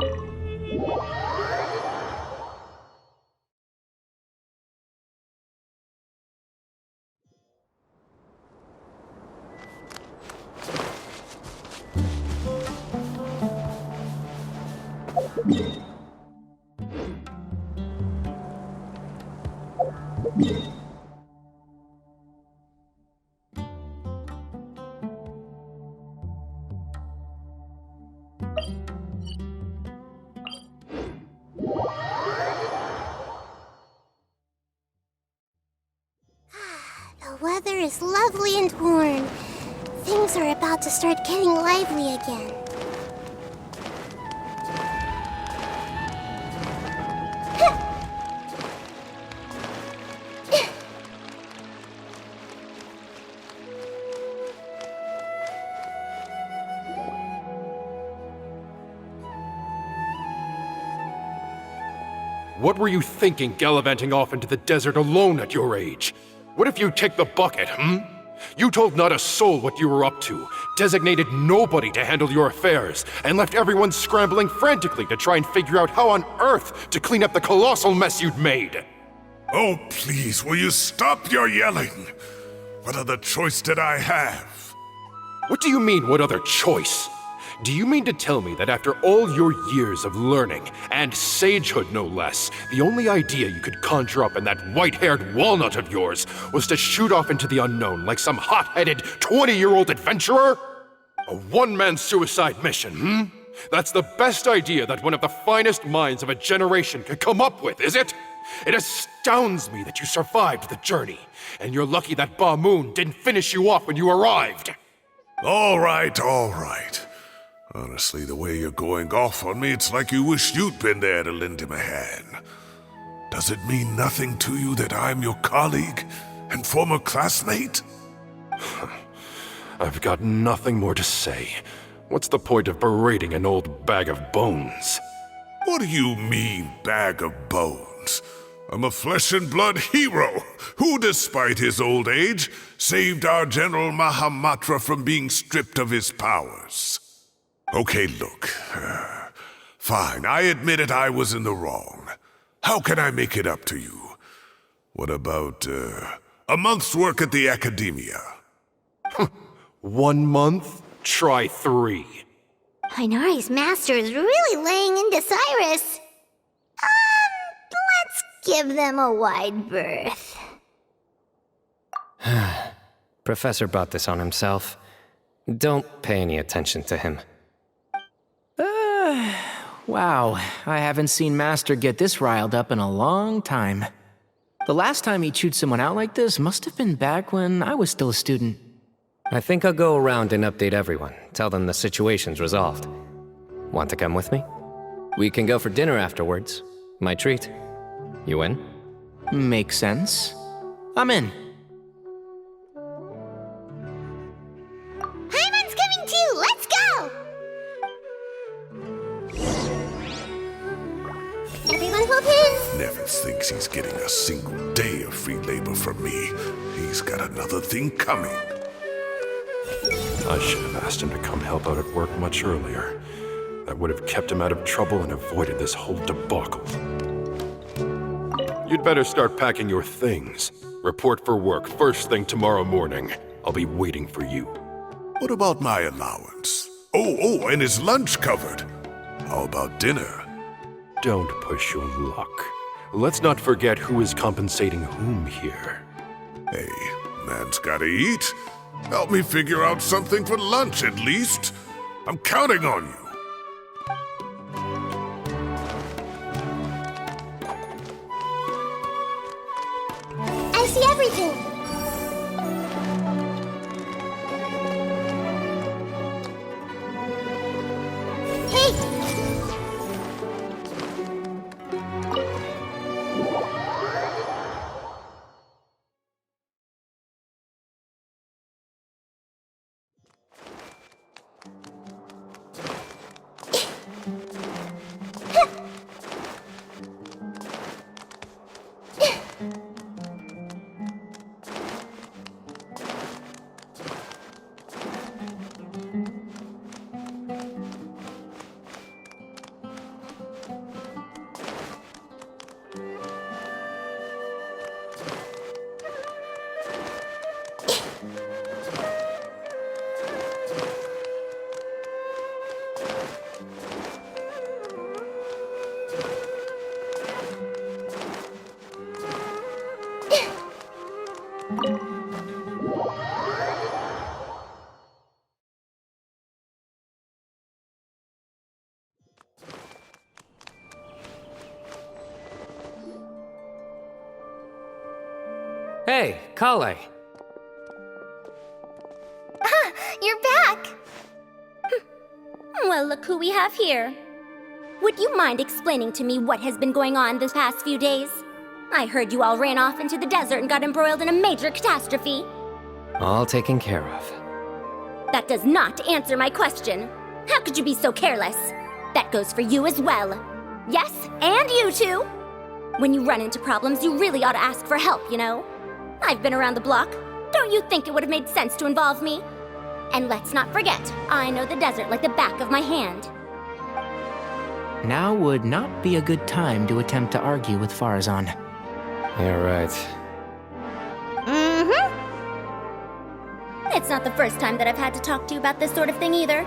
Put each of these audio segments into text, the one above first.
The weather is lovely and warm. Things are about to start getting lively again. What were you thinking gallivanting off into the desert alone at your age? What if you take the bucket, You told not a soul what you were up to, designated nobody to handle your affairs, and left everyone scrambling frantically to try and figure out how on earth to clean up the colossal mess you'd made. Oh, please, will you stop your yelling? What other choice did I have? What do you mean, what other choice? Do you mean to tell me that after all your years of learning, and sagehood no less, the only idea you could conjure up in that white-haired walnut of yours was to shoot off into the unknown like some hot-headed 20-year-old adventurer? A one-man suicide mission, That's the best idea that one of the finest minds of a generation could come up with, is it? It astounds me that you survived the journey, and you're lucky that Ba Moon didn't finish you off when you arrived. All right, all right. Honestly, the way you're going off on me, it's like you wish you'd been there to lend him a hand. Does it mean nothing to you that I'm your colleague and former classmate? I've got nothing more to say. What's the point of berating an old bag of bones? What do you mean, bag of bones? I'm a flesh-and-blood hero who, despite his old age, saved our General Mahamatra from being stripped of his powers. Okay, look. Fine, I admit it, I was in the wrong. How can I make it up to you? What about, a month's work at the Academia? 1 month? Try 3. Inari's master is really laying into Cyrus. Let's give them a wide berth. Professor brought this on himself. Don't pay any attention to him. Wow, I haven't seen Master get this riled up in a long time. The last time he chewed someone out like this must have been back when I was still a student. I think I'll go around and update everyone, tell them the situation's resolved. Want to come with me? We can go for dinner afterwards. My treat. You in? Makes sense. I'm in. Hyman's coming too! Let's go! Everyone hope in! Never thinks he's getting a single day of free labor from me. He's got another thing coming. I should have asked him to come help out at work much earlier. That would have kept him out of trouble and avoided this whole debacle. You'd better start packing your things. Report for work first thing tomorrow morning. I'll be waiting for you. What about my allowance? Oh, and his lunch covered. How about dinner? Don't push your luck. Let's not forget who is compensating whom here. Hey, man's gotta eat. Help me figure out something for lunch at least. I'm counting on you. I see everything! Hey! Hey, Kale. You're back! Well, look who we have here. Would you mind explaining to me what has been going on this past few days? I heard you all ran off into the desert and got embroiled in a major catastrophe. All taken care of. That does not answer my question. How could you be so careless? That goes for you as well. Yes, and you too. When you run into problems, you really ought to ask for help, you know? I've been around the block. Don't you think it would have made sense to involve me? And let's not forget, I know the desert like the back of my hand. Now would not be a good time to attempt to argue with Farazan. You're right. Mm-hmm. It's not the first time that I've had to talk to you about this sort of thing either.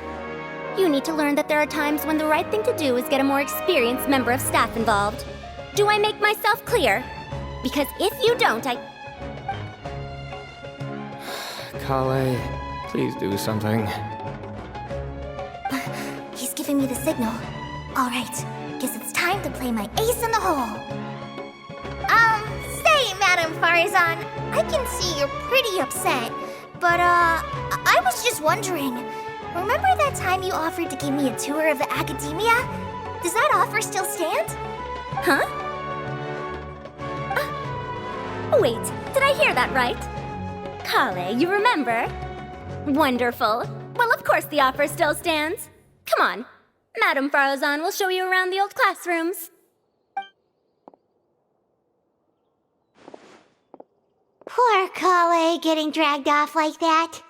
You need to learn that there are times when the right thing to do is get a more experienced member of staff involved. Do I make myself clear? Because if you don't, Kale, please do something. He's giving me the signal. All right, guess it's time to play my ace in the hole. Say, Madam Farazan, I can see you're pretty upset, but, I was just wondering, remember that time you offered to give me a tour of the academia? Does that offer still stand? Huh? Wait, did I hear that right? Kale, you remember? Wonderful. Well, of course the offer still stands. Come on. Madam Farazan will show you around the old classrooms. Poor Kale getting dragged off like that.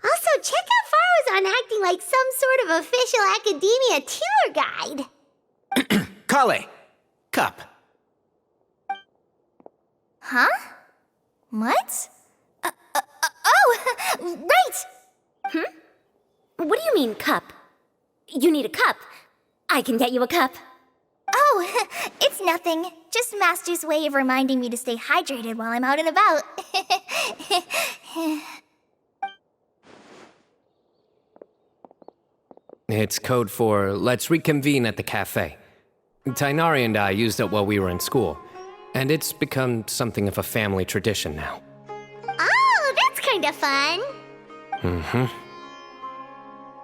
Also, check out Farazan acting like some sort of official academia tour guide. Kale! Cup. Huh? What? Oh, right! What do you mean, cup? You need a cup. I can get you a cup. Oh, it's nothing. Just Master's way of reminding me to stay hydrated while I'm out and about. It's code for let's reconvene at the cafe. Tainari and I used it while we were in school, and it's become something of a family tradition now. Oh, that's kind of fun.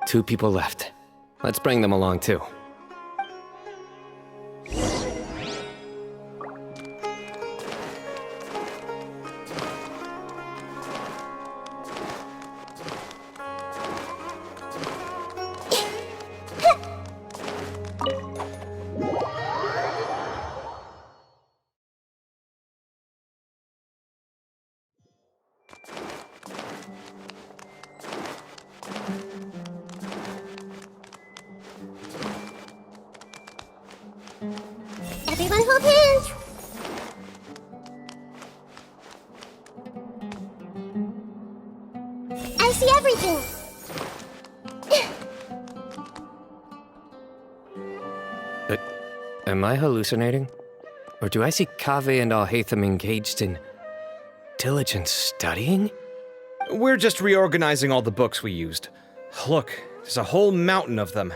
2 people left. Let's bring them along too. Everyone hold hands. I see everything. Am I hallucinating? Or do I see Kaveh and Alhaitham engaged in diligent studying? We're just reorganizing all the books we used. Look, there's a whole mountain of them.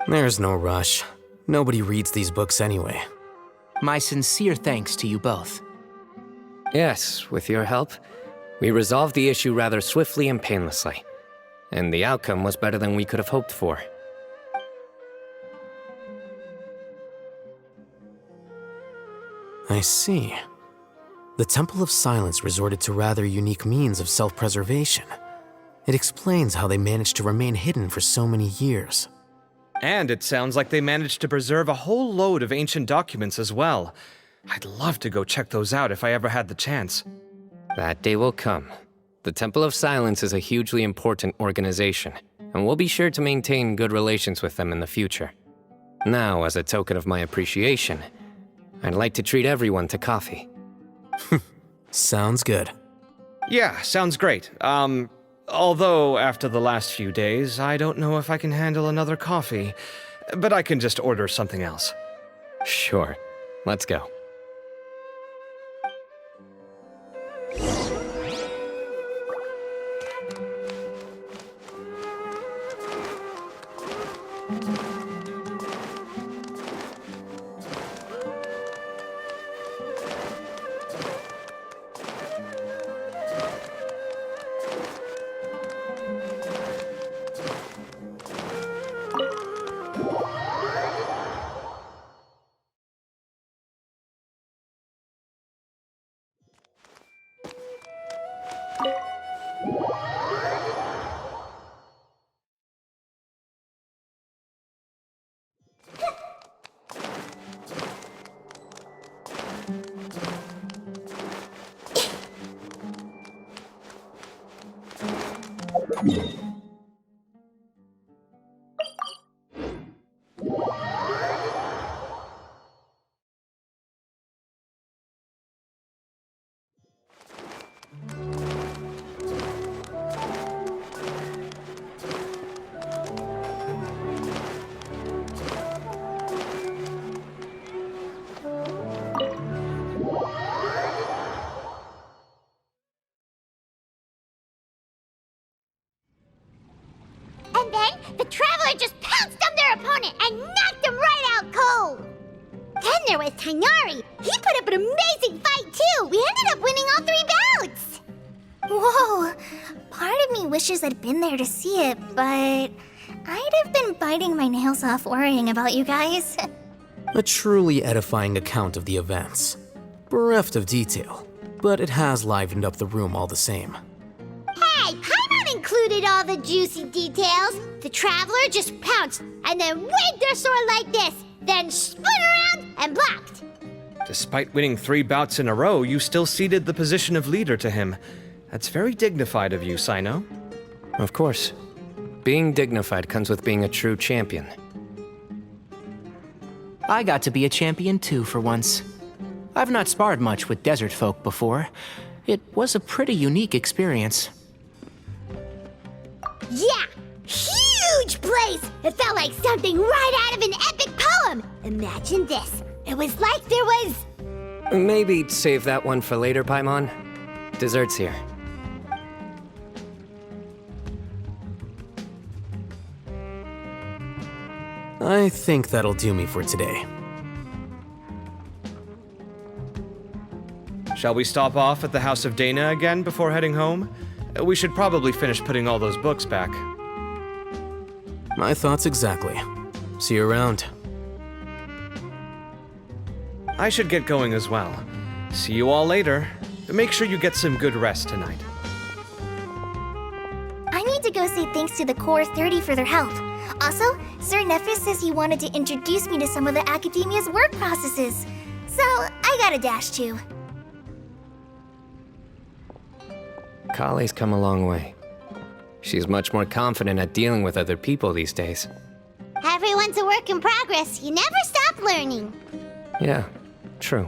There's no rush. Nobody reads these books anyway. My sincere thanks to you both. Yes, with your help, we resolved the issue rather swiftly and painlessly. And the outcome was better than we could have hoped for. I see. The Temple of Silence resorted to rather unique means of self-preservation. It explains how they managed to remain hidden for so many years. And it sounds like they managed to preserve a whole load of ancient documents as well. I'd love to go check those out if I ever had the chance. That day will come. The Temple of Silence is a hugely important organization, and we'll be sure to maintain good relations with them in the future. Now, as a token of my appreciation, I'd like to treat everyone to coffee. Sounds good. Yeah, sounds great. Although after the last few days, I don't know if I can handle another coffee. but I can just order something else. Sure. Let's go. And then the Traveler just pounced on their opponent and knocked him right out cold. Then there was Tainari. He put up an amazing fight too. We ended up winning all 3 bouts. Whoa, part of me wishes I'd been there to see it, but I'd have been biting my nails off worrying about you guys. A truly edifying account of the events. Bereft of detail, but it has livened up the room all the same. Hey, Paimon included all the juicy details. The Traveler just pounced and then waved their sword like this, then spun around and blocked. Despite winning 3 bouts in a row, you still ceded the position of leader to him. That's very dignified of you, Sino. Of course. Being dignified comes with being a true champion. I got to be a champion too for once. I've not sparred much with desert folk before. It was a pretty unique experience. Yeah, huge place! It felt like something right out of an epic poem. Imagine this. It was like there was... Maybe save that one for later, Paimon. Dessert's here. I think that'll do me for today. Shall we stop off at the House of Dana again before heading home? We should probably finish putting all those books back. My thoughts exactly. See you around. I should get going as well. See you all later. Make sure you get some good rest tonight. I need to go say thanks to the Core 30 for their help. Also, Sir Nephis says he wanted to introduce me to some of the Academia's work processes. So, I gotta dash too. Kali's come a long way. She's much more confident at dealing with other people these days. Everyone's a work in progress. You never stop learning. Yeah, true.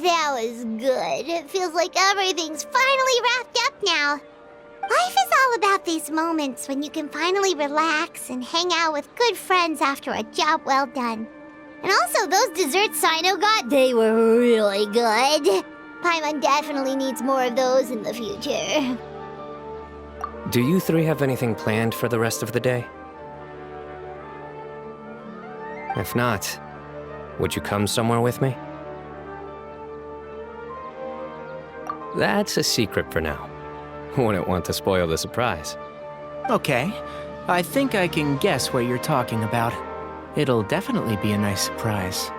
That was good. It feels like everything's finally wrapped up now. Life is all about these moments when you can finally relax and hang out with good friends after a job well done. And also, those desserts Sino got, they were really good. Paimon definitely needs more of those in the future. Do you 3 have anything planned for the rest of the day? If not, would you come somewhere with me? That's a secret for now. Wouldn't want to spoil the surprise. Okay, I think I can guess what you're talking about. It'll definitely be a nice surprise.